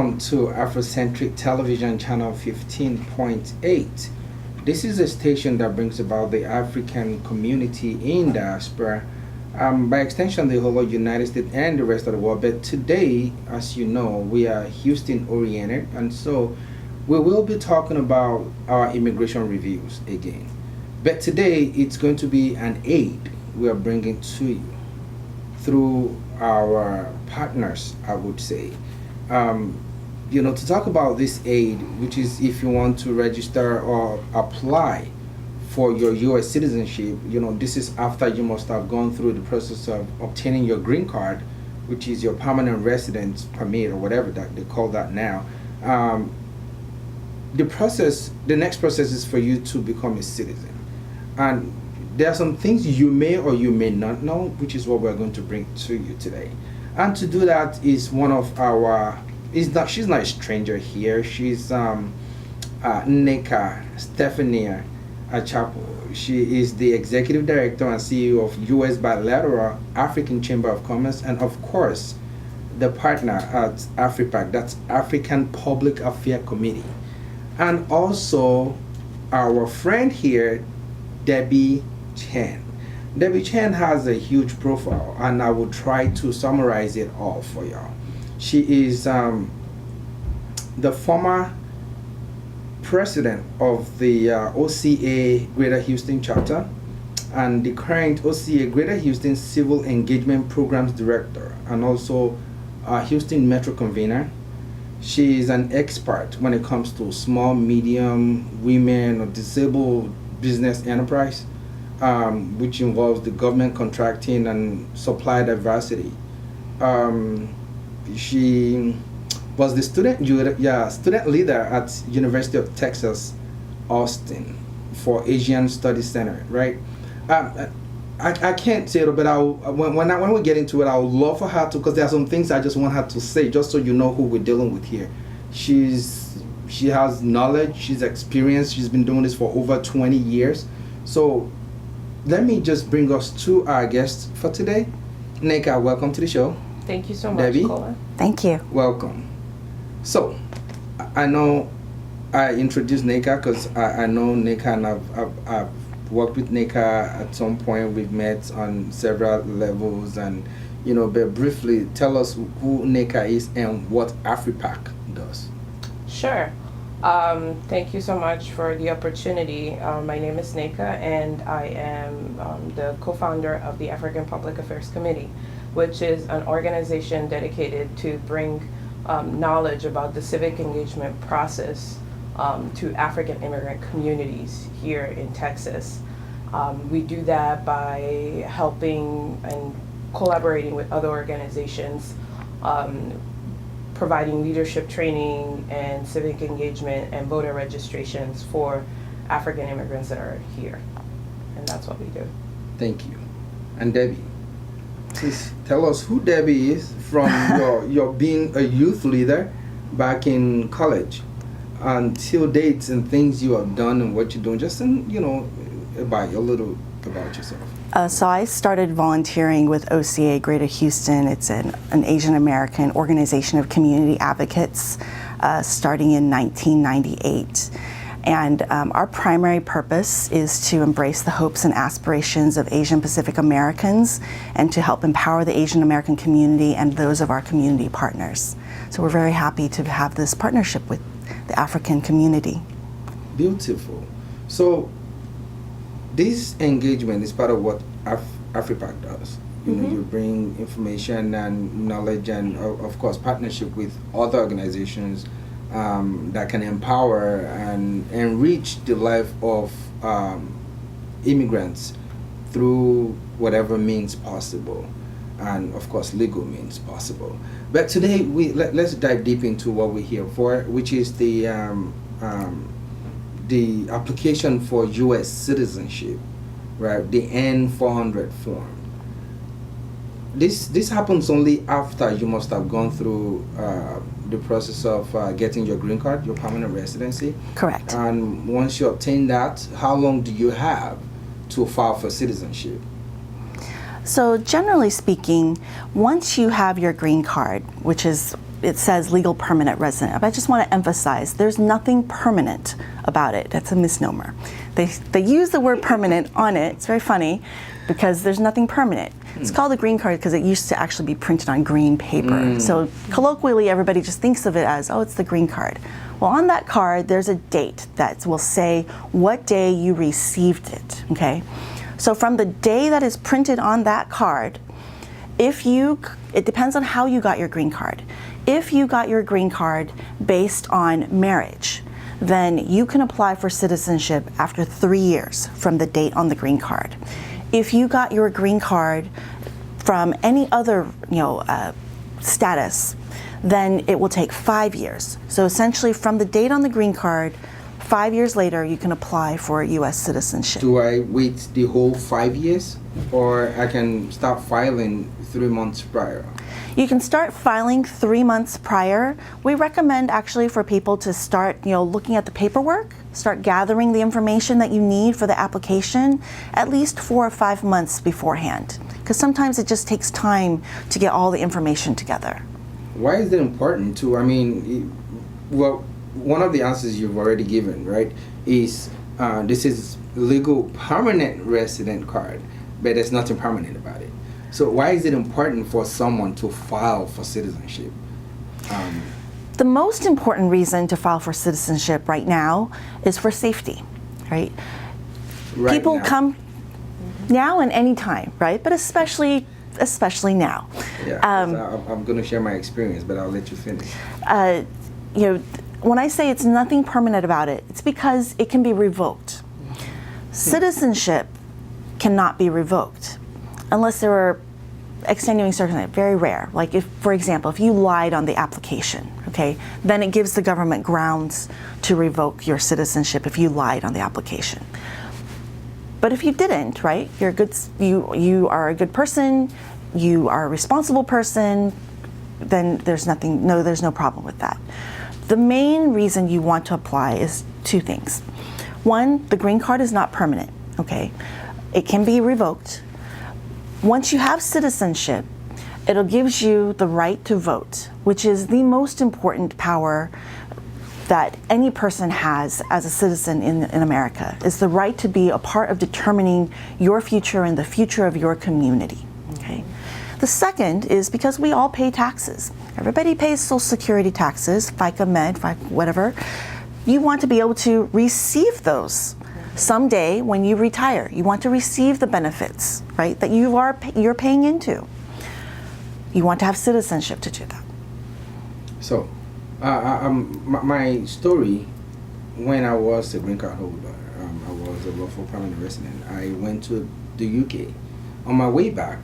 welcome to Afrocentric Television Channel 15.8. This is a station that brings about the African community in diaspora, by extension the whole of United States and the rest of the world. But today, as you know, we are Houston oriented, and so we will be talking about our immigration reviews again. But today, it's going to be an aid we are bringing to you through our partners, I would say. To talk about this aid, which is if you want to register or apply for your U.S. citizenship, this is after you must have gone through the process of obtaining your green card, which is your permanent residence permit or whatever that they call that now. The next process is for you to become a citizen. And there are some things you may or you may not know, which is what we're going to bring to you today. And to do that is one of our, she's not a stranger here. She's Nneka Stephania Achapo. She is the Executive Director and CEO of U.S. Bilateral African Chamber of Commerce, and of course, the partner at AfriPAC, that's African Public Affairs Committee. And also our friend here, Debbie Chen. Debbie Chen has a huge profile, and I will try to summarize it all for y'all. She is the former president of the OCA Greater Houston chapter and the current OCA Greater Houston Civil Engagement Programs Director, and also Houston Metro Convener. She is an expert when it comes to small, medium, women, or disabled business enterprise, which involves the government contracting and supply diversity. She was the student leader at University of Texas, Austin for Asian Studies Center, right? I can't say it, but when we get into it, I would love for her to, because there are some things I just want her to say, just so you know who we're dealing with here. She has knowledge, she's experienced, she's been doing this for over 20 years. So let me just bring us to our guest for today. Nneka, welcome to the show. Thank you so much, Debbie. Cola. Thank you. Welcome. So, I know I introduced Nneka because I know Nneka, and I've worked with Nneka at some point. We've met on several levels, and but briefly tell us who Nneka is and what AfriPAC does. Sure. Thank you so much for the opportunity. My name is Nneka, and I am the co-founder of the African Public Affairs Committee, which is an organization dedicated to bring knowledge about the civic engagement process to African immigrant communities here in Texas. We do that by helping and collaborating with other organizations, providing leadership training and civic engagement and voter registrations for African immigrants that are here. And that's what we do. Thank you. And Debbie, please tell us who Debbie is from your being a youth leader back in college until dates and things you have done and what you're doing. Just about a little about yourself. So I started volunteering with OCA Greater Houston. It's an Asian American organization of community advocates starting in 1998. And our primary purpose is to embrace the hopes and aspirations of Asian Pacific Americans and to help empower the Asian American community and those of our community partners. So we're very happy to have this partnership with the African community. Beautiful. So this engagement is part of what AfriPAC does. You bring information and knowledge and, of course, partnership with other organizations that can empower and enrich the life of immigrants through whatever means possible, and of course legal means possible. But today let's dive deep into what we're here for, which is the application for U.S. citizenship, right? The N-400 form. This happens only after you must have gone through the process of getting your green card, your permanent residency. Correct. And once you obtain that, how long do you have to file for citizenship? So generally speaking, once you have your green card, which is it says legal permanent resident. But I just want to emphasize there's nothing permanent about it. That's a misnomer. They use the word permanent on it. It's very funny because there's nothing permanent. It's called a green card because it used to actually be printed on green paper. So colloquially, everybody just thinks of it as, oh, it's the green card. Well, on that card, there's a date that will say what day you received it, okay? So from the day that is printed on that card, it depends on how you got your green card. If you got your green card based on marriage, then you can apply for citizenship after 3 years from the date on the green card. If you got your green card from any other status, then it will take 5 years. So essentially from the date on the green card, 5 years later, you can apply for U.S. citizenship. Do I wait the whole 5 years, or I can start filing 3 months prior? You can start filing 3 months prior. We recommend actually for people to start, looking at the paperwork, start gathering the information that you need for the application at least 4 or 5 months beforehand, because sometimes it just takes time to get all the information together. Why is it important to, one of the answers you've already given, right, is this is legal permanent resident card, but there's nothing permanent about it. So why is it important for someone to file for citizenship? The most important reason to file for citizenship right now is for safety, right? People now. come now and any time, right? But especially now. Yeah, I'm going to share my experience, but I'll let you finish. When I say it's nothing permanent about it, it's because it can be revoked. Citizenship cannot be revoked unless there are extenuating circumstances, very rare. Like if, for example, if you lied on the application, okay, then it gives the government grounds to revoke your citizenship if you lied on the application. But if you didn't, right, you are a good person, you are a responsible person, then there's no problem with that. The main reason you want to apply is 2 things. One, the green card is not permanent, okay? It can be revoked. Once you have citizenship, it gives you the right to vote, which is the most important power that any person has as a citizen in America, is the right to be a part of determining your future and the future of your community, okay? The second is because we all pay taxes. Everybody pays Social Security taxes, FICA, Med, whatever. You want to be able to receive those someday when you retire. You want to receive the benefits, right, that you're paying into. You want to have citizenship to do that. So, my story, when I was a green card holder, I was a lawful permanent resident. I went to the UK. On my way back,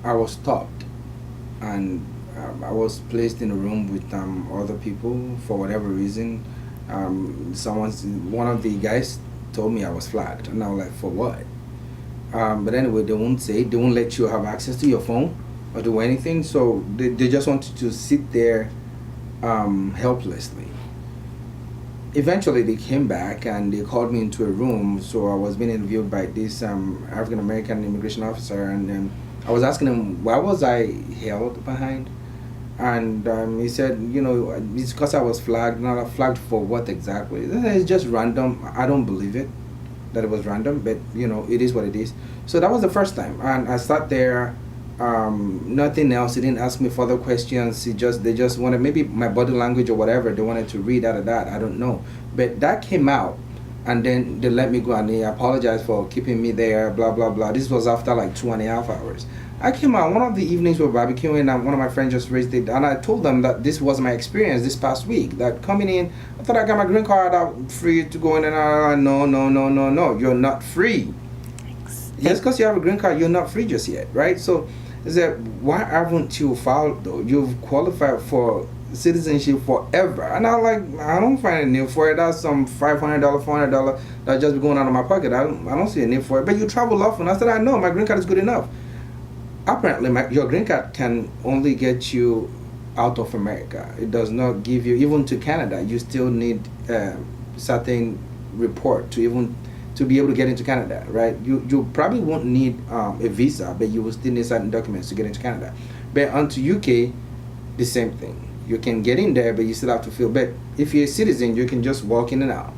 I was stopped, and I was placed in a room with other people for whatever reason. One of the guys told me I was flagged, and I was like, for what? But anyway, they won't let you have access to your phone or do anything, so they just wanted to sit there helplessly. Eventually they came back and they called me into a room, so I was being interviewed by this African American immigration officer, and I was asking him, why was I held behind? And he said, it's because I was flagged. Not flagged for what exactly? It's just random. I don't believe it, that it was random, but it is what it is. So that was the first time, and I sat there, nothing else. He didn't ask me further questions. They just wanted, maybe my body language or whatever, they wanted to read out of that. I don't know. But that came out, and then they let me go, and they apologized for keeping me there, blah, blah, blah. This was after like 2.5 hours. I came out, one of the evenings we were barbecuing, and one of my friends just raised it, and I told them that this was my experience this past week, that coming in, I thought I got my green card out, free to go in, and no, you're not free. Thanks. Just because you have a green card, you're not free just yet, right? So, is that why haven't you filed though? You've qualified for citizenship forever, and I'm like, I don't find a need for it. That's some $500, $400 that just be going out of my pocket. I don't see a need for it. But you travel often. I said, I know my green card is good enough. Apparently, your green card can only get you out of America. It does not give you, even to Canada, you still need certain report to be able to get into Canada, right? You probably won't need a visa, but you will still need certain documents to get into Canada. But onto UK, the same thing. You can get in there, but you still have to fill. But if you're a citizen, you can just walk in and out,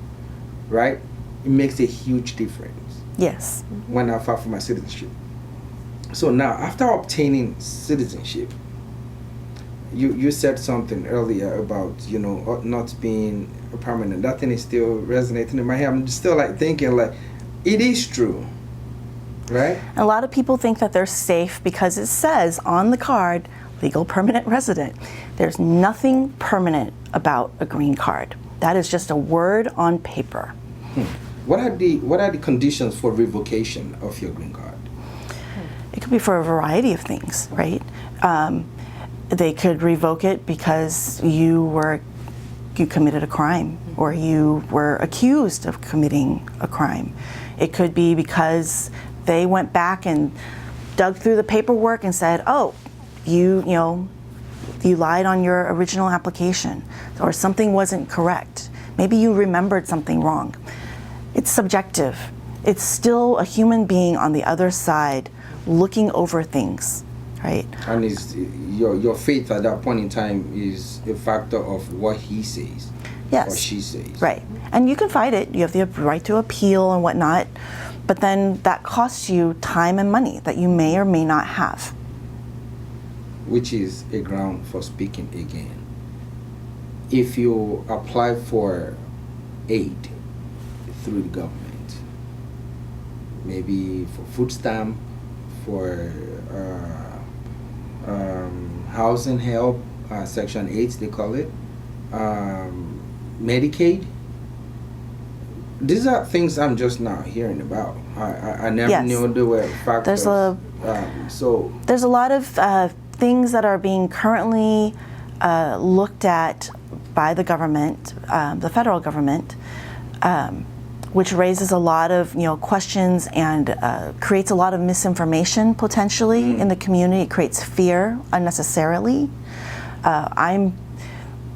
right? It makes a huge difference Yes. when I filed for my citizenship. So now, after obtaining citizenship, you said something earlier about, you know, not being permanent. That thing is still resonating in my head. I'm still like thinking like, it is true, right? A lot of people think that they're safe because it says on the card, legal permanent resident. There's nothing permanent about a green card. That is just a word on paper. What are the conditions for revocation of your green card? It could be for a variety of things, right? They could revoke it because you committed a crime or you were accused of committing a crime. It could be because they went back and dug through the paperwork and said, oh, you lied on your original application or something wasn't correct. Maybe you remembered something wrong. It's subjective. It's still a human being on the other side looking over things, right? And is your faith at that point in time is a factor of what he says, Yes. or she says, Right. And you can fight it. You have the right to appeal and whatnot, but then that costs you time and money that you may or may not have. which is a ground for speaking again. If you apply for aid through the government, maybe for food stamp, for housing help, Section 8 they call it, Medicaid, these are things I'm just now hearing about. I never Yes. knew there were factors. There's a lot of things that are being currently looked at by the government, the federal government, which raises a lot of questions and creates a lot of misinformation potentially in the community. It creates fear unnecessarily. I'm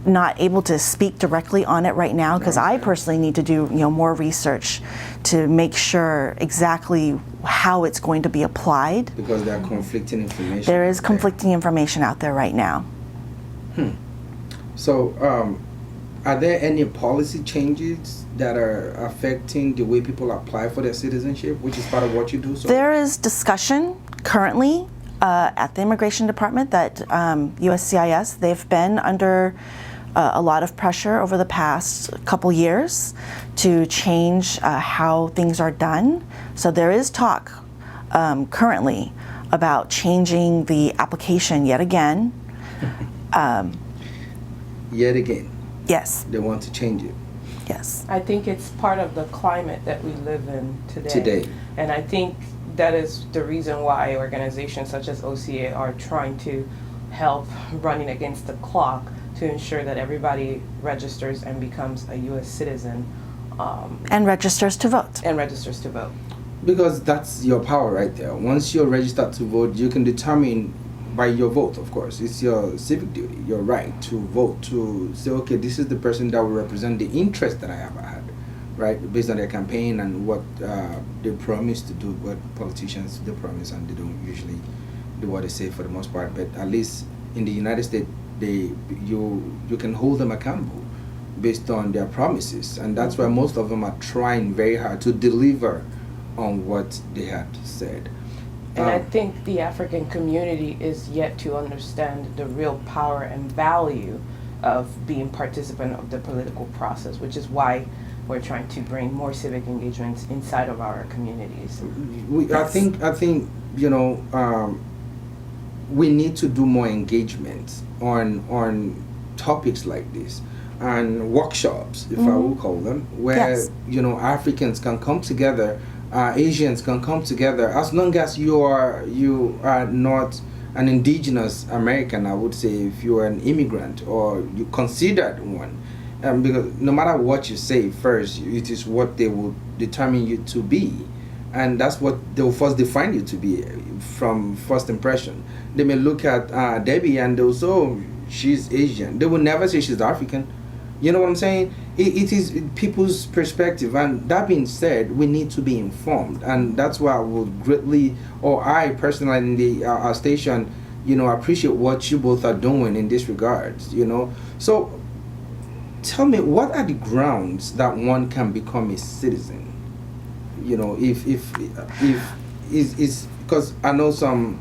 not able to speak directly on it right now because I personally need to do more research to make sure exactly how it's going to be applied. Because there are conflicting information. There is conflicting information out there right now. So, are there any policy changes that are affecting the way people apply for their citizenship, which is part of what you do? So There is discussion currently at the Immigration Department that USCIS, they've been under a lot of pressure over the past couple years to change how things are done. So there is talk currently about changing the application yet again. Yet again, Yes, they want to change it. yes. I think it's part of the climate that we live in today. And I think that is the reason why organizations such as OCA are trying to help running against the clock to ensure that everybody registers and becomes a U.S. citizen. And registers to vote. And registers to vote. Because that's your power right there. Once you're registered to vote, you can determine by your vote, of course. It's your civic duty, your right to vote, to say, okay, this is the person that will represent the interest that I have had, right? Based on their campaign and what they promise to do, what politicians they promise, and they don't usually do what they say for the most part. But at least in the United States, you can hold them accountable based on their promises, and that's why most of them are trying very hard to deliver on what they had said. And I think the African community is yet to understand the real power and value of being participant of the political process, which is why we're trying to bring more civic engagements inside of our communities. I think we need to do more engagement on topics like this and workshops, if I will call them, where Yes. Africans can come together, Asians can come together, as long as you are not an indigenous American. I would say if you are an immigrant or you considered one, because no matter what you say first, it is what they will determine you to be, and that's what they will first define you to be from first impression. They may look at Debbie and they'll say, oh, she's Asian. They will never say she's African. You know what I'm saying? It is people's perspective. And that being said, we need to be informed. And that's why I would greatly, or I personally in the our station, appreciate what you both are doing in this regards. So tell me, what are the grounds that one can become a citizen? If is because I know some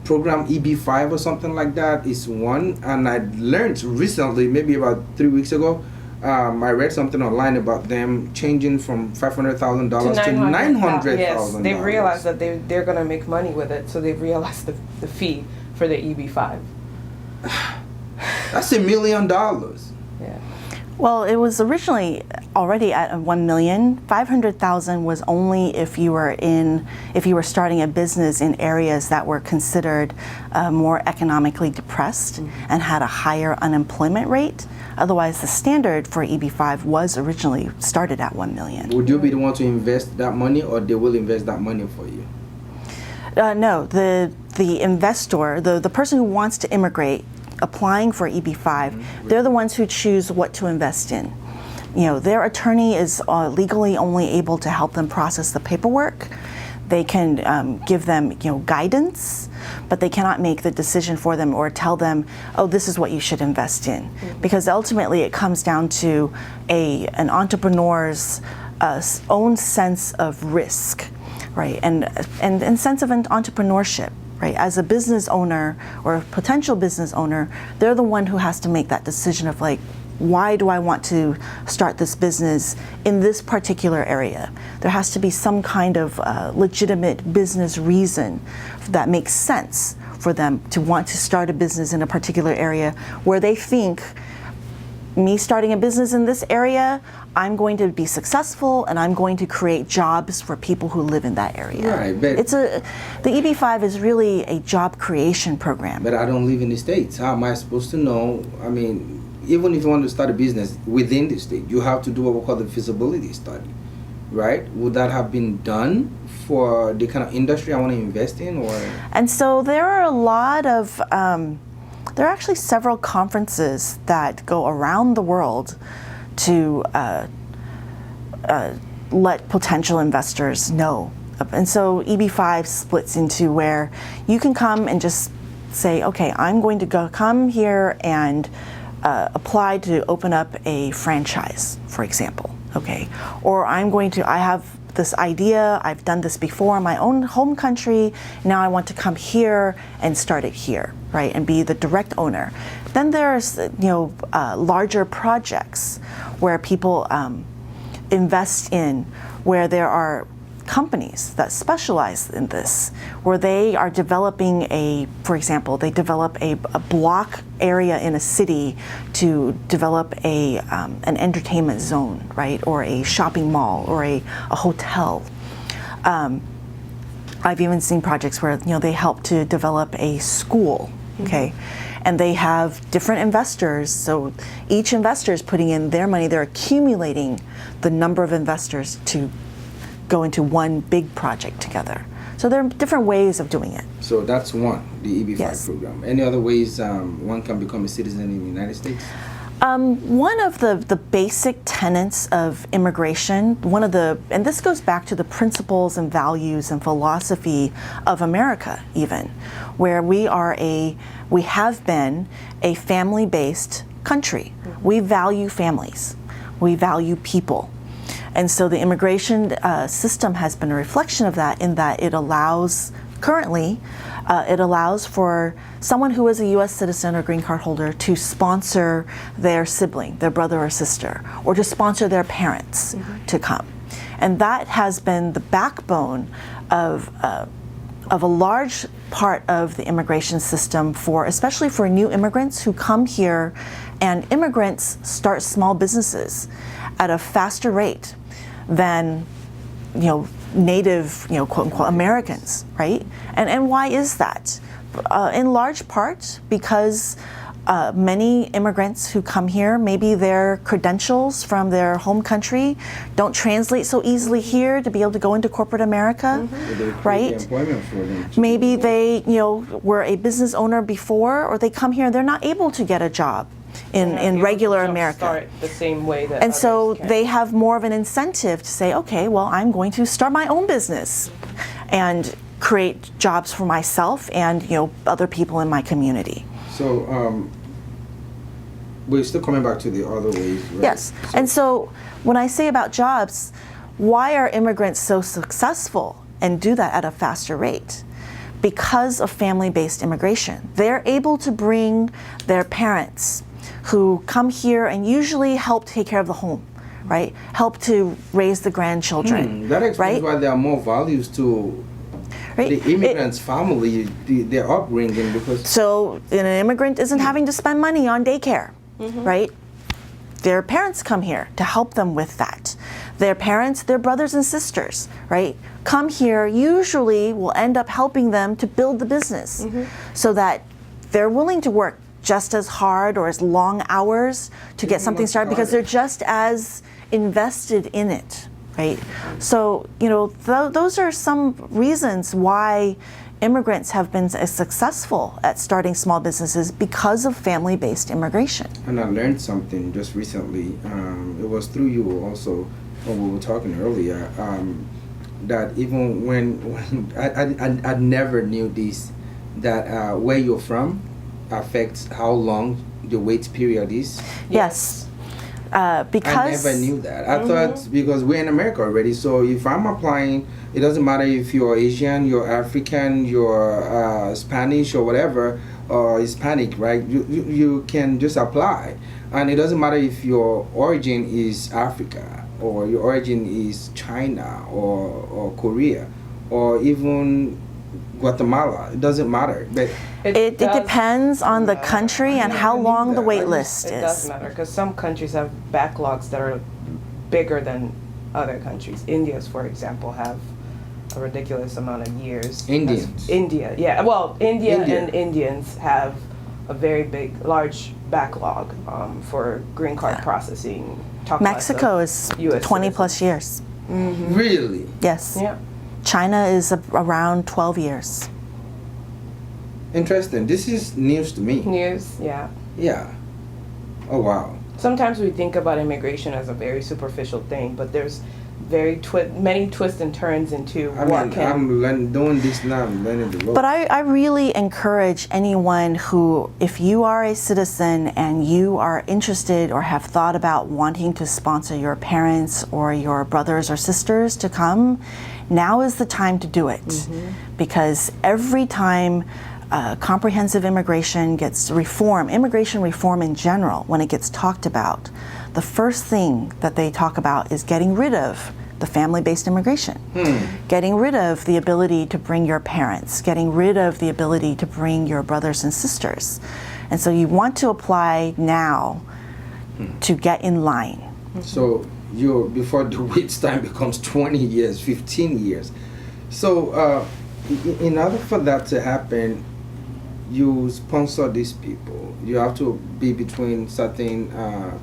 program EB-5 or something like that is one, and I learned recently, maybe about 3 weeks ago, I read something online about them changing from $500,000 to $900,000. Yes, they realized that they're going to make money with it, so they've realized the fee for the EB-5. That's $1 million. Yeah. Well, it was originally already at 1 million. 500,000 was only if you were starting a business in areas that were considered more economically depressed and had a higher unemployment rate. Otherwise, the standard for EB-5 was originally started at 1 million. Would you be the one to invest that money, or they will invest that money for you? No, the investor, the person who wants to immigrate, applying for EB-5, they're the ones who choose what to invest in. Their attorney is legally only able to help them process the paperwork. They can give them, guidance, but they cannot make the decision for them or tell them, oh, this is what you should invest in. Because ultimately it comes down to an entrepreneur's own sense of risk, right? And sense of entrepreneurship. Right, as a business owner or a potential business owner, they're the one who has to make that decision of like, why do I want to start this business in this particular area? There has to be some kind of legitimate business reason that makes sense for them to want to start a business in a particular area where they think, me starting a business in this area, I'm going to be successful and I'm going to create jobs for people who live in that area. Right, but the EB-5 is really a job creation program. But I don't live in the States. How am I supposed to know? I mean, even if you want to start a business within the state, you have to do what we call the feasibility study, right? Would that have been done for the kind of industry I want to invest in, or? And so there are a lot of there are actually several conferences that go around the world to let potential investors know. And so EB-5 splits into where you can come and just say, okay, I'm going to come here and apply to open up a franchise, for example, okay? Or I have this idea, I've done this before in my own home country, now I want to come here and start it here, right, and be the direct owner. Then there's larger projects where people invest in, where there are companies that specialize in this, where they are developing for example, they develop a block area in a city to develop an entertainment zone, right, or a shopping mall or a hotel. I've even seen projects where they help to develop a school, okay, and they have different investors. So each investor is putting in their money. They're accumulating the number of investors to go into one big project together. So there are different ways of doing it. So that's one, the EB-5 Yes. program. Any other ways one can become a citizen in the United States? One of the basic tenets of immigration, and this goes back to the principles and values and philosophy of America even, where we have been a family-based country. We value families. We value people. And so the immigration system has been a reflection of that, in that it allows for someone who is a U.S. citizen or green card holder to sponsor their sibling, their brother or sister, or to sponsor their parents to come. And that has been the backbone of a large part of the immigration system, especially for new immigrants who come here. And immigrants start small businesses at a faster rate than native, quote unquote, Americans, right? And why is that? In large part because many immigrants who come here, maybe their credentials from their home country don't translate so easily here to be able to go into corporate America, right? Maybe they, were a business owner before, or they come here and they're not able to get a job in regular America. Start the same way that and so can. They have more of an incentive to say, okay, well, I'm going to start my own business. And create jobs for myself and other people in my community. So we're still coming back to the other ways, right? Yes. And so when I say about jobs, why are immigrants so successful and do that at a faster rate? Because of family-based immigration. They're able to bring their parents who come here and usually help take care of the home, right? Help to raise the grandchildren. That explains right? why there are more values to the immigrant's family, their upbringing, because... So an immigrant isn't having to spend money on daycare, right? Their parents come here to help them with that. Their parents, their brothers and sisters, right, come here, usually will end up helping them to build the business so that they're willing to work just as hard or as long hours to get something started because they're just as invested in it, right? So, those are some reasons why immigrants have been as successful at starting small businesses because of family-based immigration. And I learned something just recently. It was through you also, when we were talking earlier, that even when I never knew this, that where you're from affects how long the wait period is. Yes. Because I never knew that. I thought, because we're in America already, so if I'm applying, it doesn't matter if you're Asian, you're African, you're Spanish or whatever, or Hispanic, right? You can just apply. And it doesn't matter if your origin is Africa, or your origin is China, or Korea, or even Guatemala. It doesn't matter. But it depends on the country and how long the wait list is. It does matter because some countries have backlogs that are bigger than other countries. India's, for example, have a ridiculous amount of years. India, yeah. Well, India and Indians have a very large backlog for green card processing. Mexico is 20 plus years. Really? Yes. Yeah. China is around 12 years. Interesting. This is news to me. News, yeah. Yeah. Oh, wow. Sometimes we think about immigration as a very superficial thing, but there's many twists and turns into I'm doing this now, I'm learning the ropes. But I really encourage anyone who, if you are a citizen and you are interested or have thought about wanting to sponsor your parents or your brothers or sisters to come, now is the time to do it. Because every time comprehensive immigration gets immigration reform in general, when it gets talked about, the first thing that they talk about is getting rid of the family-based immigration, getting rid of the ability to bring your parents, getting rid of the ability to bring your brothers and sisters. And so you want to apply now to get in line. So before the wait time becomes 20 years, 15 years. So in order for that to happen, you sponsor these people. You have to be between certain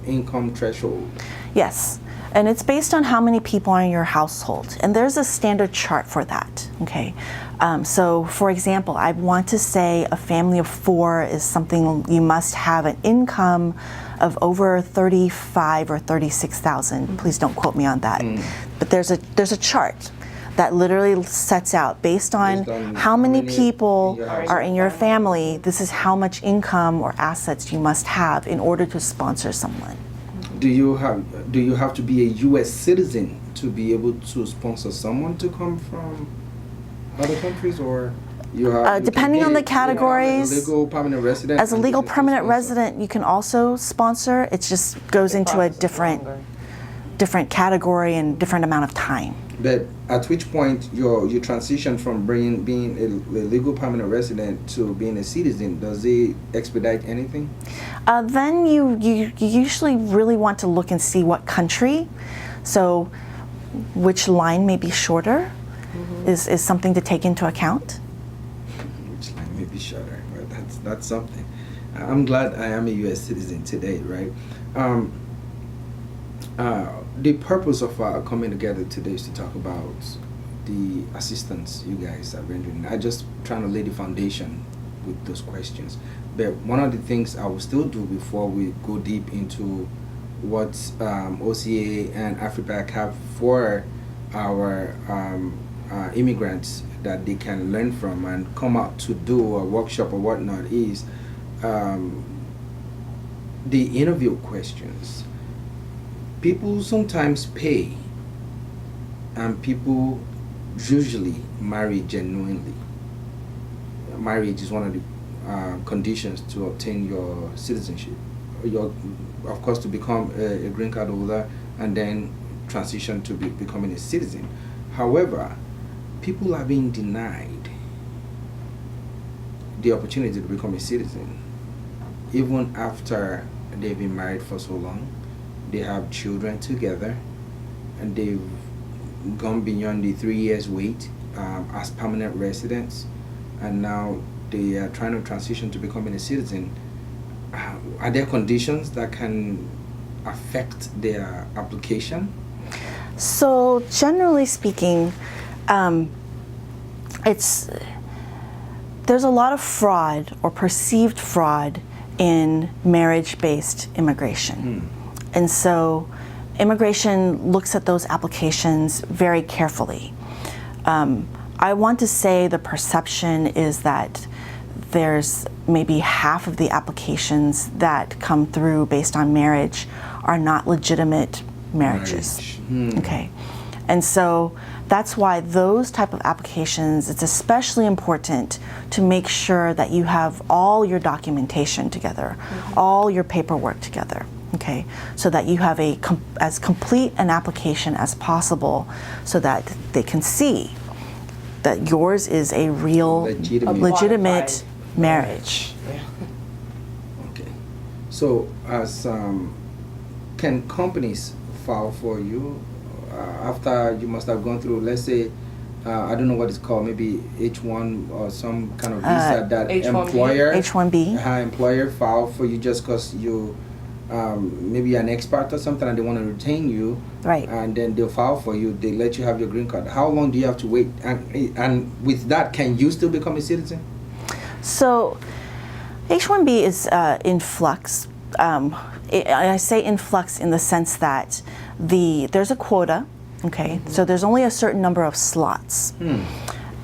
income threshold. Yes, and it's based on how many people are in your household. And there's a standard chart for that, okay? So for example, I want to say a family of 4 is something you must have an income of over 35 or 36,000. Please don't quote me on that. But there's a chart that literally sets out based on how many people are in your family, this is how much income or assets you must have in order to sponsor someone. Do you have to be a U.S. citizen to be able to sponsor someone to come from other countries, or you have depending on the categories? As a legal permanent resident. As a legal permanent resident, you can also sponsor. It just goes into a different category and different amount of time. But at which point you transition from being a legal permanent resident to being a citizen, does it expedite anything? Then you usually really want to look and see what country. So which line may be shorter is something to take into account. Which line may be shorter? Well, that's something. I'm glad I am a U.S. citizen today, right? The purpose of our coming together today is to talk about the assistance you guys are rendering. I'm just trying to lay the foundation with those questions. But one of the things I will still do before we go deep into what OCA and AfriPac have for our immigrants that they can learn from and come out to do a workshop or whatnot is the interview questions. People sometimes pay, and people usually marry genuinely. Marriage is one of the conditions to obtain your citizenship. Of course, to become a green card holder and then transition to becoming a citizen. However, people are being denied the opportunity to become a citizen, even after they've been married for so long. They have children together, and they've gone beyond the 3 years wait as permanent residents, and now they are trying to transition to becoming a citizen. Are there conditions that can affect their application? So generally speaking, there's a lot of fraud or perceived fraud in marriage-based immigration. And so immigration looks at those applications very carefully. I want to say the perception is that there's maybe half of the applications that come through based on marriage are not legitimate marriages. Okay. And so that's why those type of applications, it's especially important to make sure that you have all your documentation together, all your paperwork together, okay, so that you have as complete an application as possible, so that they can see that yours is a real, legitimate marriage. Yeah. Okay. So, can companies file for you after you must have gone through, let's say, I don't know what it's called, maybe H1 or some kind of visa that H1B. H1B. Employer file for you just because you maybe an expert or something and they want to retain you, Right. and then they'll file for you, they let you have your green card. How long do you have to wait? And with that, can you still become a citizen? So H1B is in flux. I say in flux in the sense that there's a quota, okay? So there's only a certain number of slots.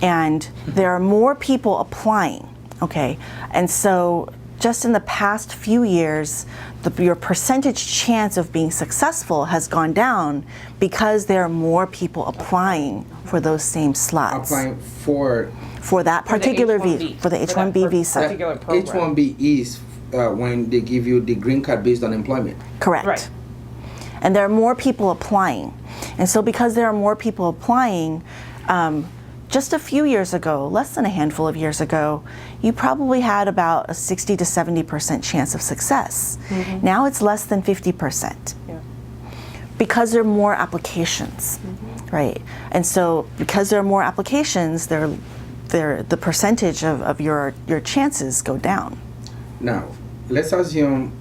And there are more people applying, okay? And so just in the past few years, your percentage chance of being successful has gone down because there are more people applying for those same slots. Applying for that particular visa, for the H1B visa. Particular program. H1B is when they give you the green card based on employment. Correct. Right. And there are more people applying. And so because there are more people applying, just a few years ago, less than a handful of years ago, you probably had about a 60 to 70% chance of success. Now it's less than 50%. Yeah. Because there are more applications, right? And so because there are more applications, the percentage of your chances go down. Now, let's assume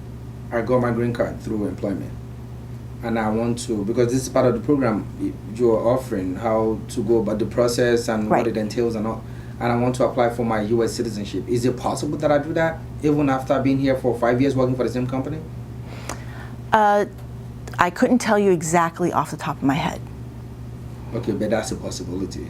I got my green card through employment, and I want to, because this is part of the program you're offering, how to go about the process and Right. what it entails and all, and I want to apply for my U.S. citizenship. Is it possible that I do that even after being here for 5 years working for the same company? I couldn't tell you exactly off the top of my head. Okay, but that's a possibility.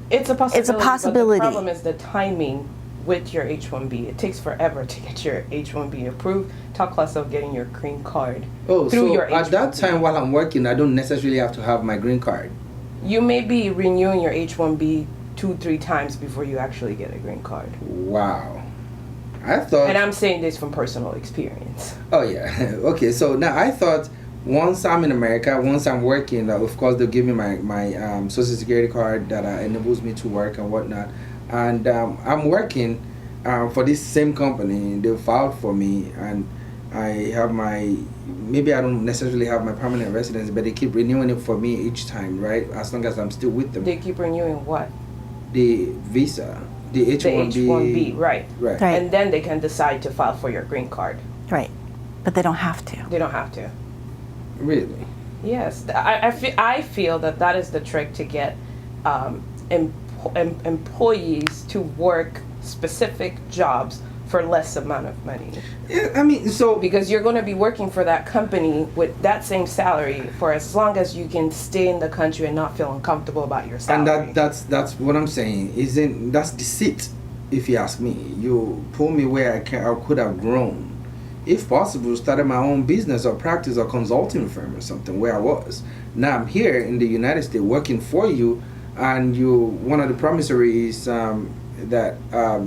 It's a possibility. It's a possibility. But the problem is the timing with your H1B. It takes forever to get your H1B approved. Talk less of getting your green card Oh, through so your at that H1B. time while I'm working, I don't necessarily have to have my green card. You may be renewing your H1B 2-3 times before you actually get a green card. Wow. I thought... And I'm saying this from personal experience. Oh, yeah. Okay, so now I thought once I'm in America, once I'm working, of course they'll give me my Social Security card that enables me to work and whatnot. And I'm working for this same company. They filed for me, and I have maybe I don't necessarily have my permanent residence, but they keep renewing it for me each time, right? As long as I'm still with them. They keep renewing what? The visa, the H1B. The H1B, right. Right. Right. And then they can decide to file for your green card. Right. But they don't have to. They don't have to. Really? Yes, I feel that is the trick to get employees to work specific jobs for less amount of money. Yeah, I mean, so Because you're going to be working for that company with that same salary for as long as you can stay in the country and not feel uncomfortable about your salary. and that's what I'm saying. Isn't that's deceit? If you ask me, you pull me where I could have grown. If possible, started my own business or practice or consulting firm or something where I was. Now I'm here in the United States working for you, and one of the promissories that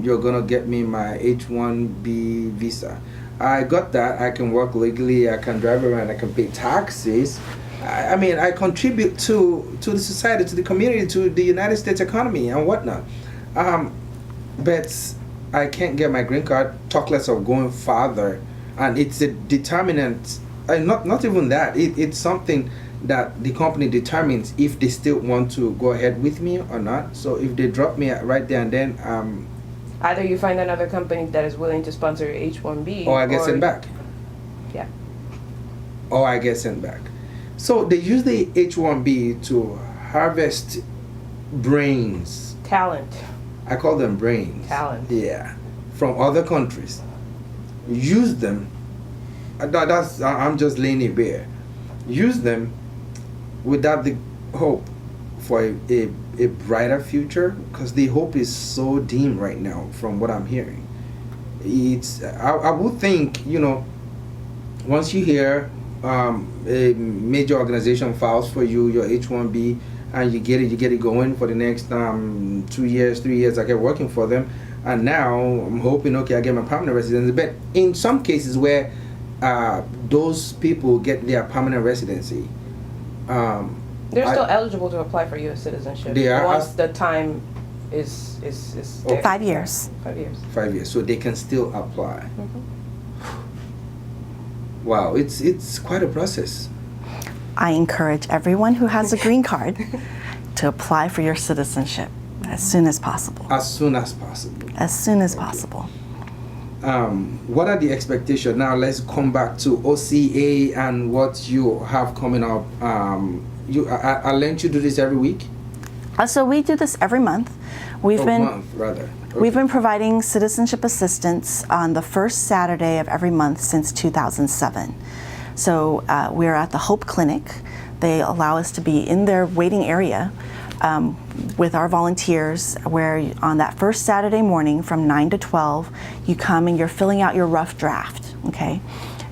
you're gonna get me my H-1B visa. I got that. I can work legally. I can drive around. I can pay taxes. I mean, I contribute to the society, to the community, to the United States economy and whatnot. But I can't get my green card. Talk less of going farther, and it's a determinant. Not even that. It's something that the company determines if they still want to go ahead with me or not. So if they drop me right there and then, either you find another company that is willing to sponsor your H-1B, or I get sent back. Yeah. Or I get sent back. So they use the H-1B to harvest brains. Talent. I call them brains. Talent. Yeah, from other countries. Use them. I'm just laying it bare. Use them without the hope for a brighter future, because the hope is so dim right now from what I'm hearing. I would think, once you hear a major organization files for you your H-1B and you get it going for the next 2 years, 3 years. I kept working for them, and now I'm hoping, okay, I get my permanent residency. But in some cases where those people get their permanent residency, they're still eligible to apply for U.S. citizenship. They are. Once the time is there. 5 years. 5 years. 5 years, so they can still apply. Mm-hmm. Wow, it's quite a process. I encourage everyone who has a green card to apply for your citizenship as soon as possible. As soon as possible. As soon as possible. What are the expectations? Now let's come back to OCA and what you have coming up. I learned you do this every week? So we do this every month. We've Month, rather. Okay. We've been providing citizenship assistance on the first Saturday of every month since 2007. So we're at the Hope Clinic. They allow us to be in their waiting area with our volunteers, where on that first Saturday morning from 9 to 12, you come and you're filling out your rough draft, okay?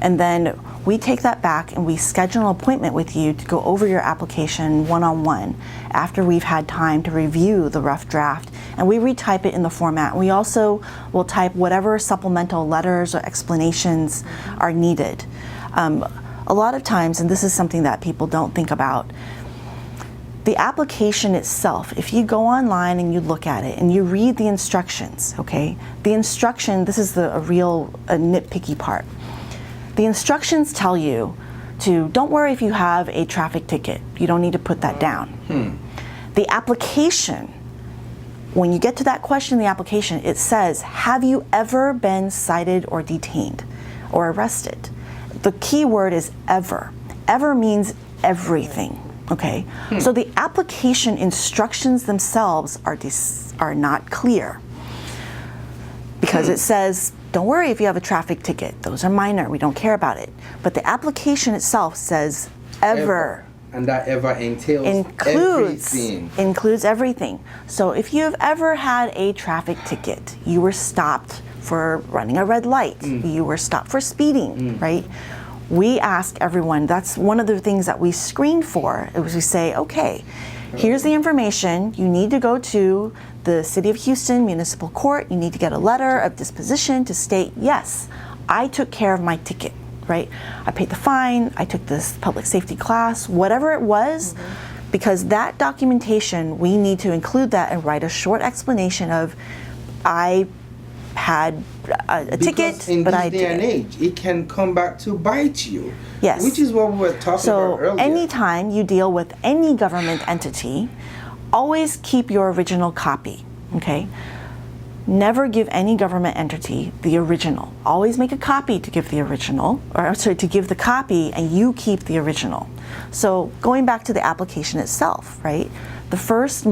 And then we take that back and we schedule an appointment with you to go over your application one-on-one after we've had time to review the rough draft, and we retype it in the format. We also will type whatever supplemental letters or explanations are needed. A lot of times, and this is something that people don't think about, the application itself, if you go online and you look at it and you read the instructions, okay? The instruction, this is a real nitpicky part. The instructions tell you to, don't worry if you have a traffic ticket. You don't need to put that down. The application, when you get to that question in the application, it says, have you ever been cited or detained or arrested? The key word is ever. Ever means everything, okay? So the application instructions themselves are not clear, because it says, don't worry if you have a traffic ticket. Those are minor. We don't care about it. But the application itself says ever. And that ever entails everything. Includes everything. So if you've ever had a traffic ticket, you were stopped for running a red light, you were stopped for speeding, right? We ask everyone, that's one of the things that we screen for, is we say, okay, here's the information. You need to go to the City of Houston Municipal Court. You need to get a letter of disposition to state, yes, I took care of my ticket, right? I paid the fine, I took this public safety class, whatever it was, because that documentation, we need to include that and write a short explanation of, I had a ticket, but I didn't. In this day and age, it can come back to bite you. Yes. Which is what we were talking about earlier. So anytime you deal with any government entity, always keep your original copy, okay? Never give any government entity the original. Always make a copy to give the original, or sorry, to give the copy, and you keep the original. So going back to the application itself, right? The first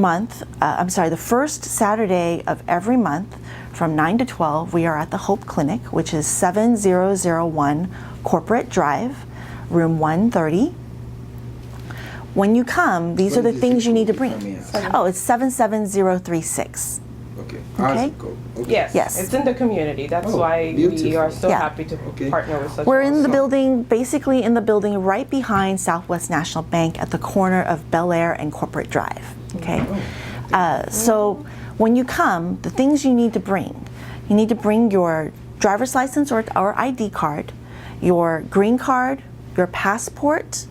Saturday of every month from 9 to 12, we are at the Hope Clinic, which is 7001 Corporate Drive, room 130. When you come, these are the things you need to bring. Oh, it's 77036. Okay. Okay. Okay. Yes, Yes. it's in the community. That's Oh, why we beautiful. are so Yeah. happy to Okay. partner with such We're in the Awesome. building, basically in the building right behind Southwest National Bank at the corner of Bel Air and Corporate Drive. Okay. So when you come, the things you need to bring, you need to bring your driver's license or ID card, your green card, your passport,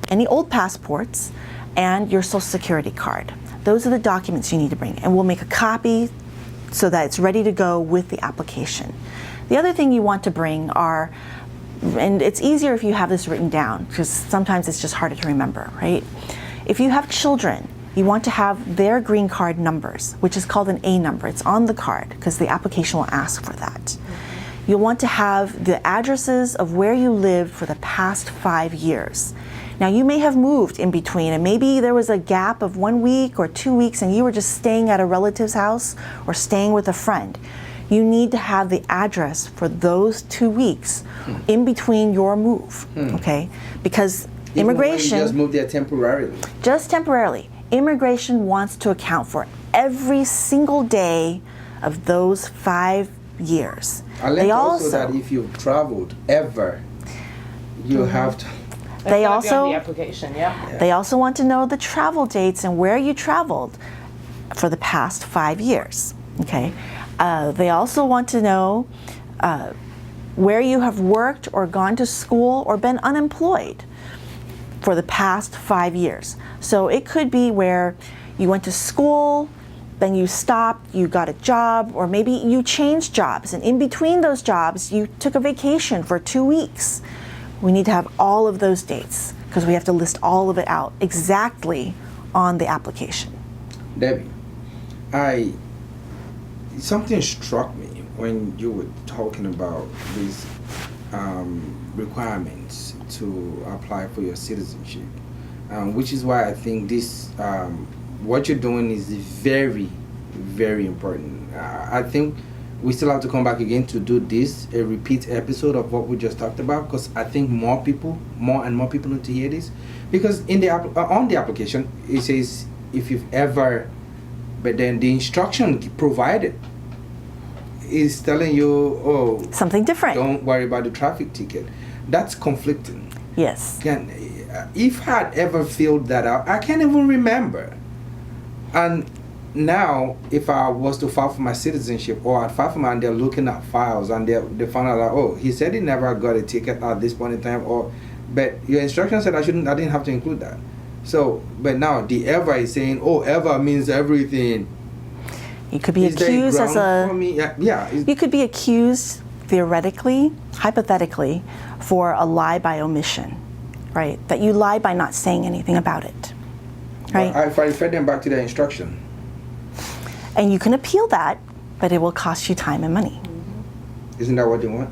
any old passports, and your social security card. Those are the documents you need to bring, and we'll make a copy so that it's ready to go with the application. The other thing you want to bring are, and it's easier if you have this written down because sometimes it's just harder to remember, right? If you have children, you want to have their green card numbers, which is called an A number. It's on the card because the application will ask for that. You'll want to have the addresses of where you lived for the past 5 years. Now you may have moved in between and maybe there was a gap of 1 week or 2 weeks and you were just staying at a relative's house or staying with a friend. You need to have the address for those 2 weeks in between your move, okay? Because Even when you immigration, just moved there temporarily. just temporarily, immigration wants to account for every single day of those 5 years. I learned also that if you've traveled ever, you have to. They It's gotta be on also- the application, yeah. They also want to know the travel dates and where you traveled for the past 5 years. Okay. They also want to know where you have worked or gone to school or been unemployed for the past 5 years. So it could be where you went to school, then you stopped, you got a job, or maybe you changed jobs, and in between those jobs, you took a vacation for 2 weeks. We need to have all of those dates because we have to list all of it out exactly on the application. Debbie, something struck me when you were talking about these requirements to apply for your citizenship, which is why I think this what you're doing is very, very important. I think we still have to come back again to do this, a repeat episode of what we just talked about, because I think more and more people need to hear this. Because in the on the application, it says if you've ever, but then the instruction provided is telling you, oh, Something different. don't worry about the traffic ticket. That's conflicting. Yes. If I had ever filled that out, I can't even remember. And now, if I was to file for my citizenship, or I'd file for mine, they're looking at files and they found out that, oh, he said he never got a ticket at this point in time, but your instruction said I didn't have to include that. So, but now the ever is saying, oh, ever means everything. You could be Is there accused as ground for a. me? Yeah. You could be accused theoretically, hypothetically, for a lie by omission, right? That you lied by not saying anything about it, right? If I refer them back to their instruction. And you can appeal that, but it will cost you time and money. Isn't that what they want?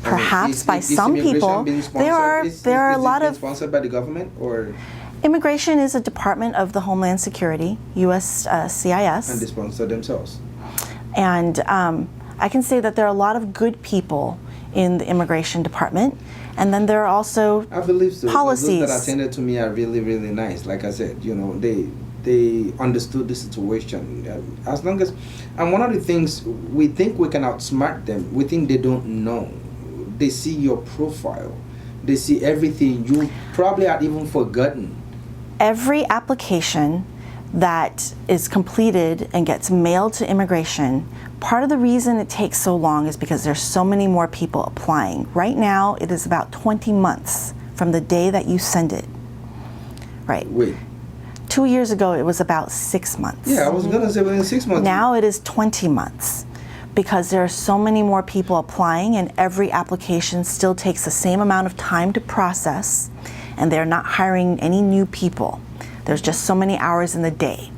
Perhaps by some people, there are a lot of sponsored by the government, or immigration is a department of the Homeland Security, U.S. and CIS, they sponsor themselves. and I can say that there are a lot of good people in the immigration department, and then there are also I believe so. policies. Those that attended to me are really, really nice. Like I said, they understood the situation. As long as, and one of the things we think we can outsmart them, we think they don't know. They see your profile, they see everything you probably had even forgotten. Every application that is completed and gets mailed to immigration, part of the reason it takes so long is because there's so many more people applying. Right now, it is about 20 months from the day that you send it. Right. Wait. 2 years ago, it was about 6 months. Yeah, I was gonna say within 6 months. Now it is 20 months because there are so many more people applying, and every application still takes the same amount of time to process, and they're not hiring any new people. There's just so many hours in the day,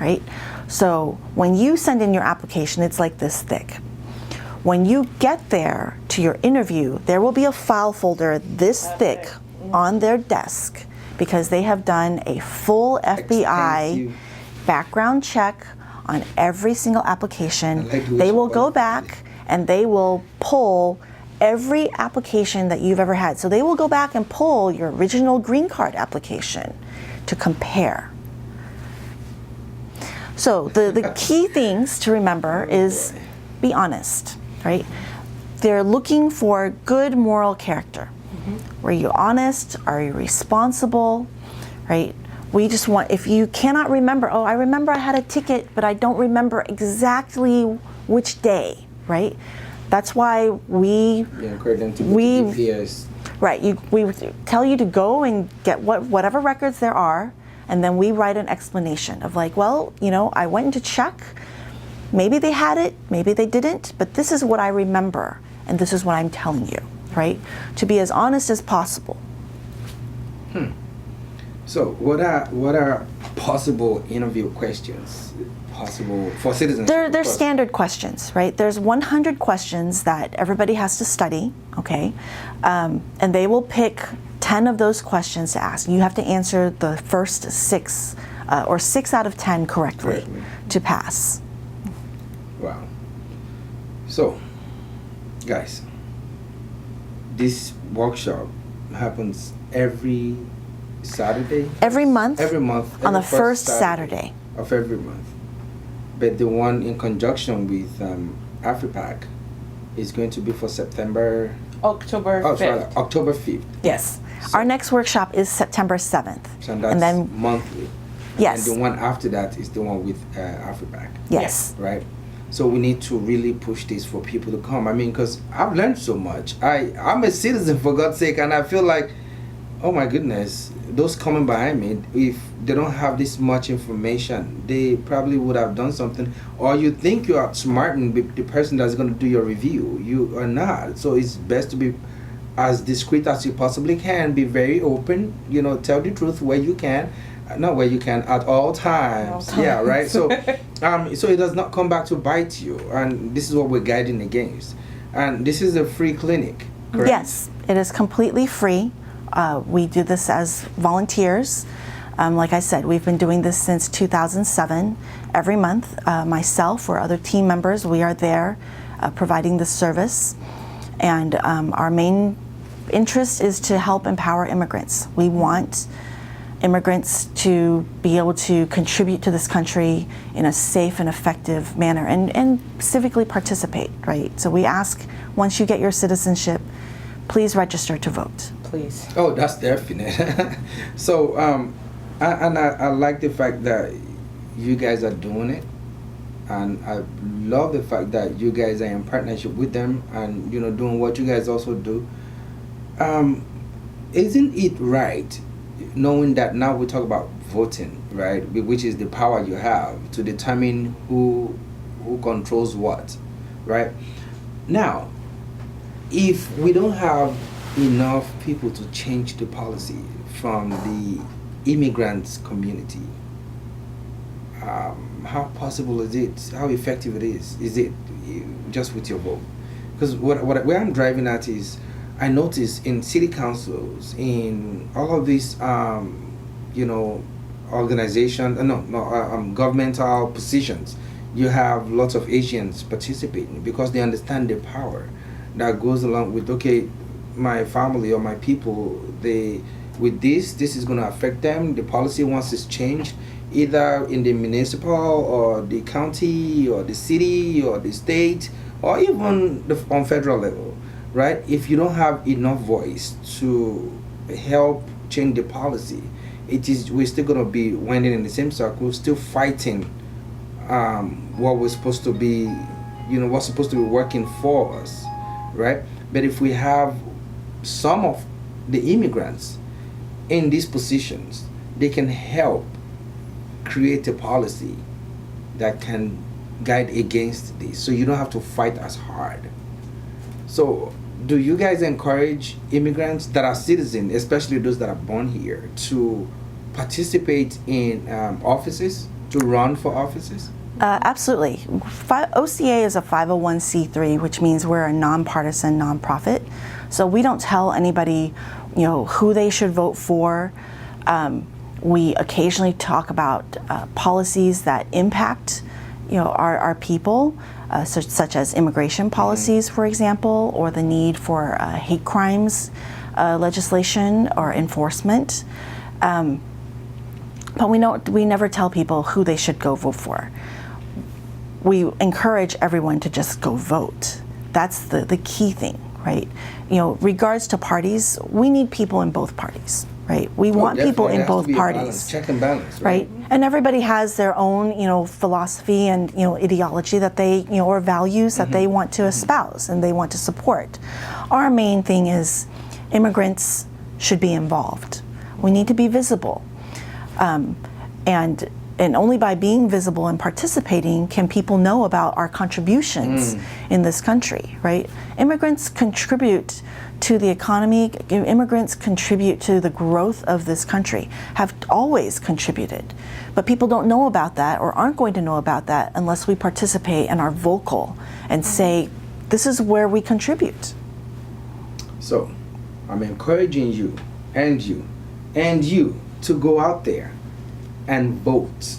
right? So when you send in your application, it's like this thick. When you get there to your interview, there will be a file folder this thick on their desk because they have done a full FBI Extensive. background check on every single application. I like the way They she will put go it. back and they will pull every application that you've ever had. So they will go back and pull your original green card application to compare. So the key things to remember is be honest, right? They're looking for good moral character. Were you honest? Are you responsible? Right? We just want, if you cannot remember, oh, I remember I had a ticket, but I don't remember exactly which day, right? That's why we encourage them to go to DPS. Right, we tell you to go and get whatever records there are, and then we write an explanation of like, well, you know, I went to check, maybe they had it, maybe they didn't, but this is what I remember, and this is what I'm telling you, right? To be as honest as possible. So what are possible interview questions possible for citizens? They're standard questions, right? There's 100 questions that everybody has to study, okay? And they will pick 10 of those questions to ask. You have to answer the first 6 or 6 out of 10 correctly to pass. Wow. So, guys, this workshop happens every Saturday? Every month. Every month. On the every first Saturday of every month. But the one in conjunction with AfriPac is going to be for September. October 5th. Sorry, October 5th. Yes. So, our next workshop is September 7th. So that's and then monthly. Yes. And the one after that is the one with AfriPac. Yes. Right? So we need to really push this for people to come. I mean, because I've learned so much. I'm a citizen, for God's sake, and I feel like, oh my goodness, those coming behind me, if they don't have this much information, they probably would have done something. Or you think you are smarting the person that's going to do your review. You are not. So it's best to be as discreet as you possibly can. Be very open. You know, tell the truth where you can. Not where you can, at all times. Yeah, right? So so it does not come back to bite you. And this is what we're guiding against. And this is a free clinic, correct? Yes, it is completely free. We do this as volunteers. Like I said, we've been doing this since 2007. Every month, myself or other team members, we are there providing this service. And our main interest is to help empower immigrants. We want immigrants to be able to contribute to this country in a safe and effective manner and civically participate, right? So we ask, once you get your citizenship, please register to vote. Please. Oh, that's definite. So, I like the fact that you guys are doing it, and I love the fact that you guys are in partnership with them, and you know, doing what you guys also do. Isn't it right, knowing that now we talk about voting, right, which is the power you have to determine who controls what, right? Now, if we don't have enough people to change the policy from the immigrants community, how possible is it? How effective it is? Is it just with your vote? Because where I'm driving at is, I notice in city councils, in all of these, you know, organizations, governmental positions, you have lots of Asians participating because they understand the power that goes along with, okay, my family or my people, with this is going to affect them. The policy, once it's changed, either in the municipal or the county or the city or the state or even on federal level, right? If you don't have enough voice to help change the policy, we're still going to be winding in the same circle, still fighting what was supposed to be, you know, what's supposed to be working for us, right? But if we have some of the immigrants in these positions, they can help create a policy that can guide against this, so you don't have to fight as hard. So do you guys encourage immigrants that are citizens, especially those that are born here, to participate in offices, to run for offices? Absolutely. OCA is a 501c3, which means we're a nonpartisan nonprofit. So we don't tell anybody, you know, who they should vote for. We occasionally talk about policies that impact our people, such as immigration policies, for example, or the need for hate crimes legislation or enforcement. But we never tell people who they should go vote for. We encourage everyone to just go vote. That's the key thing, right? Regards to parties, we need people in both parties, right? We want people in both parties. Check and balance, right? And everybody has their own, philosophy and, ideology that they, or values that they want to espouse and they want to support. Our main thing is immigrants should be involved. We need to be visible. And only by being visible and participating can people know about our contributions in this country, right? Immigrants contribute to the economy. Immigrants contribute to the growth of this country, have always contributed. But people don't know about that or aren't going to know about that unless we participate and are vocal and say, this is where we contribute. So, I'm encouraging you and you to go out there and vote.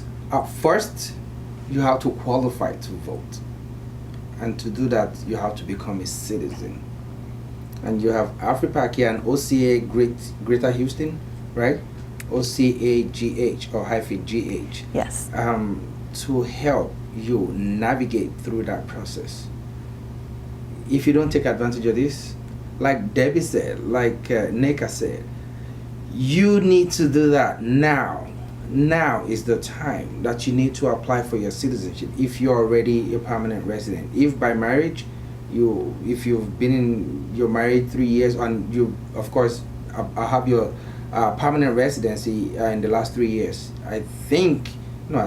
First, you have to qualify to vote. And to do that, you have to become a citizen. And you have AfriPac here and OCA Greater Houston, right? OCAGH or -GH. Yes. To help you navigate through that process. If you don't take advantage of this, like Debbie said, like Nika said, you need to do that now. Now is the time that you need to apply for your citizenship if you're already a permanent resident. If by marriage, if you're married 3 years and you, of course, have your permanent residency in the last 3 years, I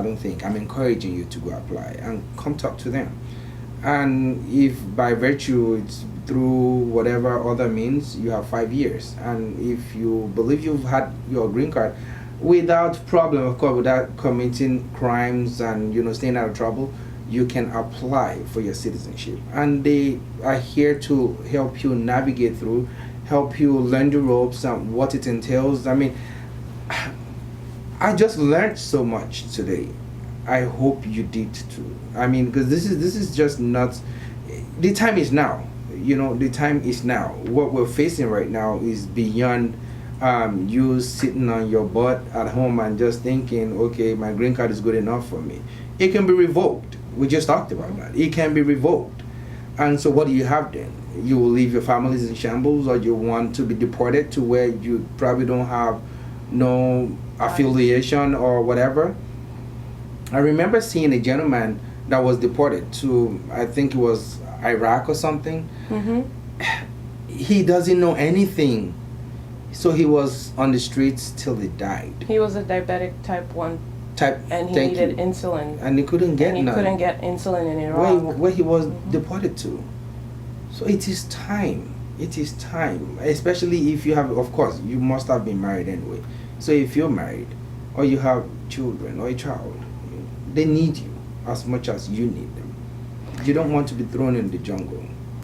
don't think, I'm encouraging you to go apply and come talk to them. And if by virtue it's through whatever other means, you have 5 years. And if you believe you've had your green card without problem, of course, without committing crimes and staying out of trouble, you can apply for your citizenship. And they are here to help you navigate through, help you learn the ropes and what it entails. I mean, I just learned so much today. I hope you did too. I mean, because this is just not. The time is now. The time is now. What we're facing right now is beyond you sitting on your butt at home and just thinking, okay, my green card is good enough for me. It can be revoked. We just talked about that. It can be revoked. And so what do you have then? You will leave your families in shambles, or you want to be deported to where you probably don't have no affiliation or whatever. I remember seeing a gentleman that was deported to, I think it was Iraq or something. He doesn't know anything. So he was on the streets till he died. He was a diabetic type 1. And he needed insulin. And he couldn't get none. Couldn't get insulin in Iraq. Where he was deported to. So it is time. It is time. Especially if you have, of course, you must have been married anyway. So if you're married, or you have children, or a child, they need you as much as you need them. You don't want to be thrown in the jungle.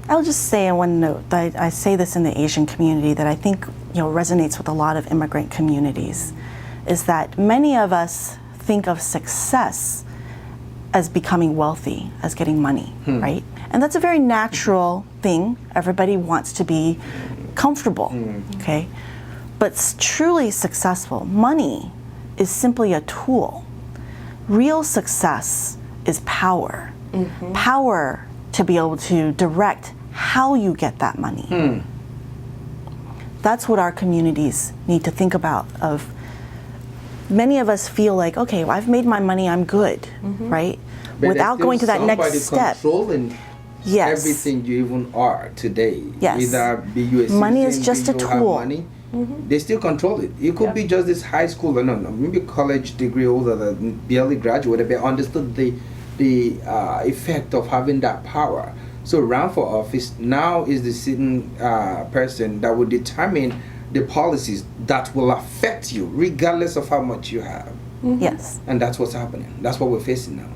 I'll just say on one note that I say this in the Asian community that I think resonates with a lot of immigrant communities, is that many of us think of success as becoming wealthy, as getting money, right? And that's a very natural thing. Everybody wants to be comfortable, okay? But truly successful, money is simply a tool. Real success is power. Power to be able to direct how you get that money. That's what our communities need to think about. Many of us feel like, okay, well, I've made my money, I'm good, right? But without going to that next step. Controlling everything you even are today. Yes. Either be you a citizen, money is just a tool. Money, they still control it. It could be just this high school, or no, maybe college degree holder that barely graduated, but understood the effect of having that power. So run for office now is the sitting person that will determine the policies that will affect you regardless of how much you have. Yes. And that's what's happening. That's what we're facing now.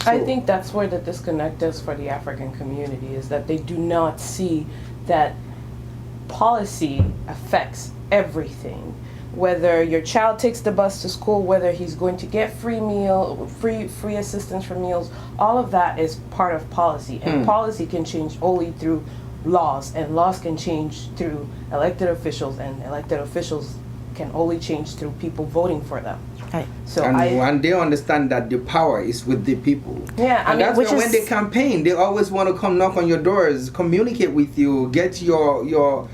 So, I think that's where the disconnect is for the African community, is that they do not see that policy affects everything. whether your child takes the bus to school, whether he's going to get free assistance for meals, all of that is part of policy. And policy can change only through laws, and laws can change through elected officials, and elected officials can only change through people voting for them. Right. So and they understand that the power is with the people. Yeah, and that's why when they campaign, they always want to come knock on your doors, communicate with you, get your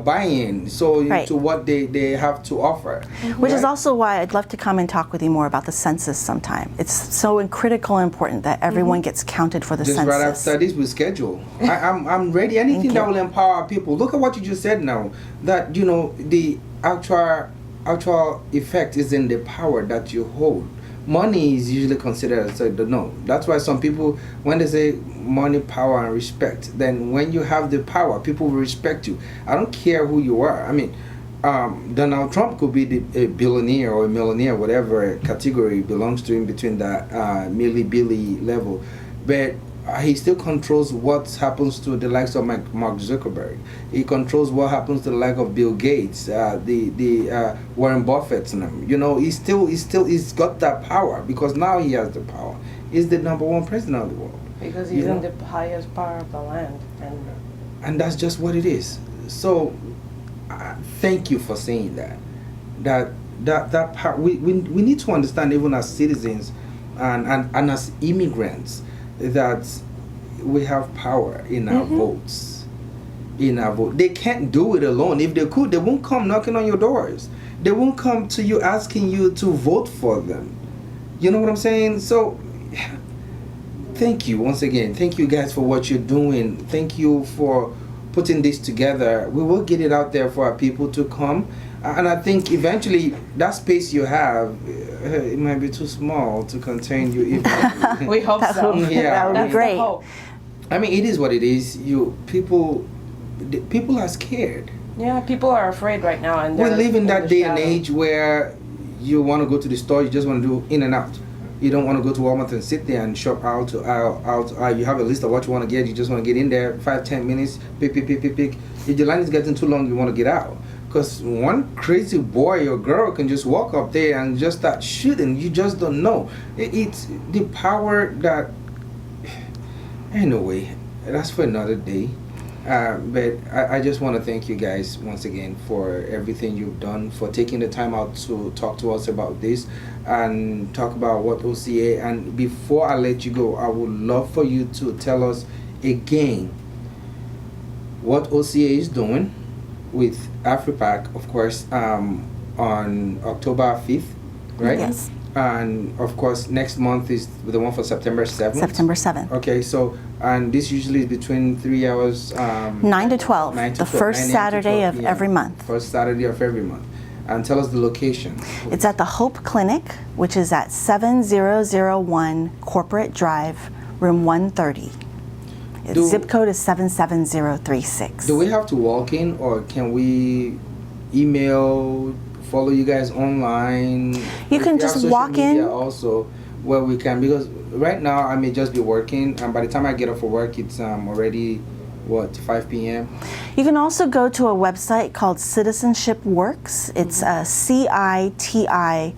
buy-in to what they have to offer. Which is also why I'd love to come and talk with you more about the census sometime. It's so critical and important that everyone gets counted for the census. Just right after this, we schedule. I'm ready. Anything that will empower people. Look at what you just said now. That the actual effect is in the power that you hold. Money is usually considered as no. That's why some people, when they say money, power, and respect, then when you have the power, people will respect you. I don't care who you are. I mean, Donald Trump could be a billionaire or a millionaire, whatever category belongs to, in between that Millie Billy level, but he still controls what happens to the likes of Mark Zuckerberg. He controls what happens to the like of Bill Gates, the Warren Buffett. He's got that power because now he has the power. He's the #1 president of the world. Because he's in the highest part of the land, and that's just what it is. So, thank you for saying that. That part we need to understand, even as citizens and as immigrants, that we have power in our votes. In our vote, they can't do it alone. If they could, they won't come knocking on your doors. They won't come to you asking you to vote for them. You know what I'm saying? So, thank you once again. Thank you guys for what you're doing. Thank you for putting this together. We will get it out there for our people to come. And I think eventually that space you have, it might be too small to contain you. Even. We hope so. That would be great. I mean, it is what it is. People are scared. Yeah, people are afraid right now, and we live in that day and age where you want to go to the store, you just want to do in and out. You don't want to go to Walmart and sit there and shop out. You have a list of what you want to get. You just want to get in there, 5-10 minutes, pick. If the line is getting too long, you want to get out. Because one crazy boy or girl can just walk up there and just start shooting. You just don't know. It's the power that... Anyway, that's for another day. But I just want to thank you guys once again for everything you've done, for taking the time out to talk to us about this and talk about what OCA. And before I let you go, I would love for you to tell us again what OCA is doing with AfriPac, of course, on October 5th, right? Yes. And of course, next month is the one for September 7th. September 7th. Okay, so, and this usually is between 3 hours. 9 to 12. 9 to the 12, first Saturday of every month. First Saturday of every month. And tell us the location. It's at the Hope Clinic, which is at 7001 Corporate Drive, room 130. Its zip code is 77036. Do we have to walk in, or can we email, follow you guys online? You can just walk in. Also, where we can, because right now I may just be working, and by the time I get off for work, it's already 5 p.m. You can also go to a website called Citizenship Works. It's CITIZENSHIP.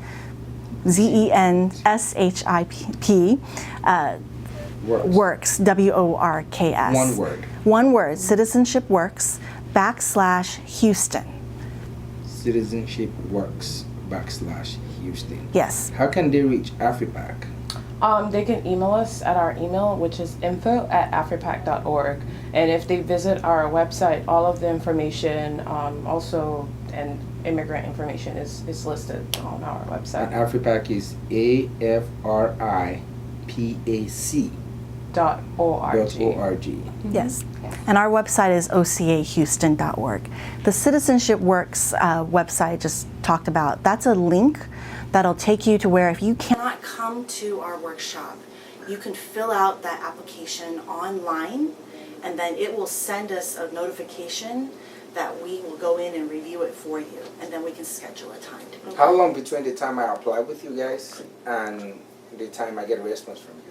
Works, WORKS. One word. One word, Citizenship Works /Houston. Citizenship Works /Houston. Yes. How can they reach AfriPac? They can email us at our email, which is info@afripac.org. And if they visit our website, all of the information, also, and immigrant information is listed on our website. And AfriPac is AFRIPAC.org. Yes. And our website is ocahouston.org. The Citizenship Works website just talked about, that's a link that'll take you to where if you cannot come to our workshop, you can fill out that application online, and then it will send us a notification that we will go in and review it for you, and then we can schedule a time to go. How long between the time I apply with you guys and the time I get a response from you?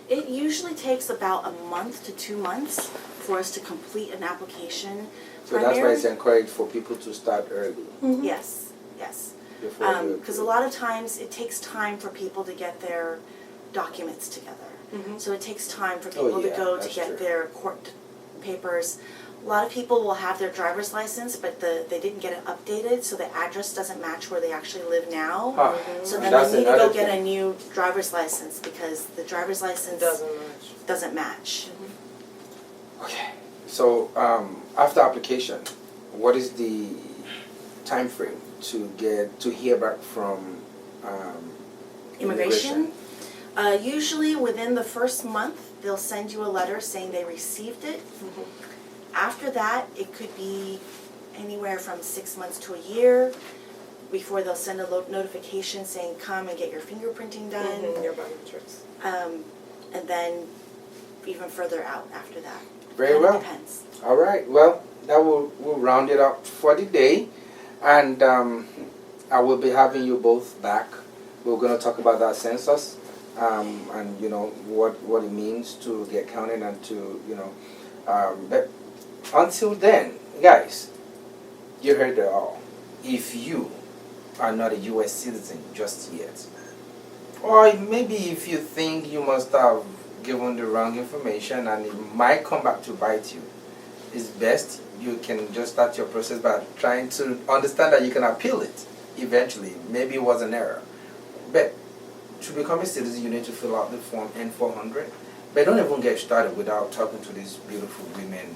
It usually takes about a month to 2 months for us to complete an application. So that's why it's encouraged for people to start early. Yes. Yes. Before Because a lot of times it takes time for people to get their documents together. So it takes time for people to go to get their court papers. A lot of people will have their driver's license, but they didn't get it updated, so the address doesn't match where they actually live now. So then they need to go get a new driver's license because the driver's license doesn't match. Okay. So after application, what is the time frame to hear back from Immigration? Usually within the first month, they'll send you a letter saying they received it. After that, it could be anywhere from 6 months to a year before they'll send a notification saying come and get your fingerprinting done. Your biometrics. And then even further out after that. Very well. Depends. All right. Well, that will round it up for the day, and I will be having you both back. We're going to talk about that census, and you know what it means to get counted and to but until then, guys, you heard it all. If you are not a U.S. citizen just yet, or maybe if you think you must have given the wrong information and it might come back to bite you, it's best you can just start your process by trying to understand that you can appeal it eventually. Maybe it was an error. But to become a citizen, you need to fill out the form N400. But don't even get started without talking to these beautiful women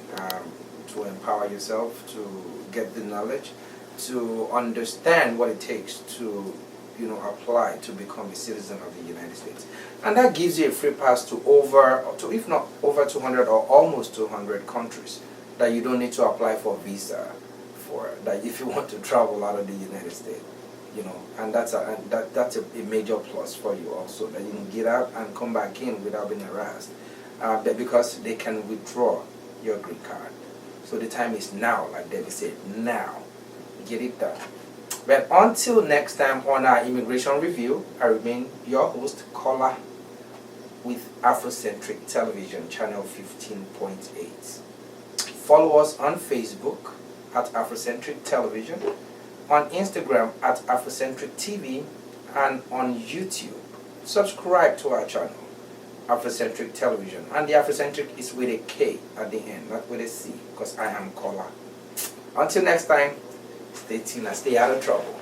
to empower yourself, to get the knowledge, to understand what it takes to apply to become a citizen of the United States. And that gives you a free pass to if not over 200 or almost 200 countries that you don't need to apply for a visa for, that if you want to travel out of the United States. And that's a major plus for you also, that you can get out and come back in without being harassed, but because they can withdraw your green card. So the time is now, like Debbie said, now. Get it done. But until next time on our immigration review, I remain your host, Kola, with Afrocentric Television, channel 15.8. Follow us on Facebook at Afrocentric Television, on Instagram at Afrocentric TV, and on YouTube. Subscribe to our channel, Afrocentric Television. And the Afrocentric is with a K at the end, not with a C, because I am Kola. Until next time, stay tuned and stay out of trouble.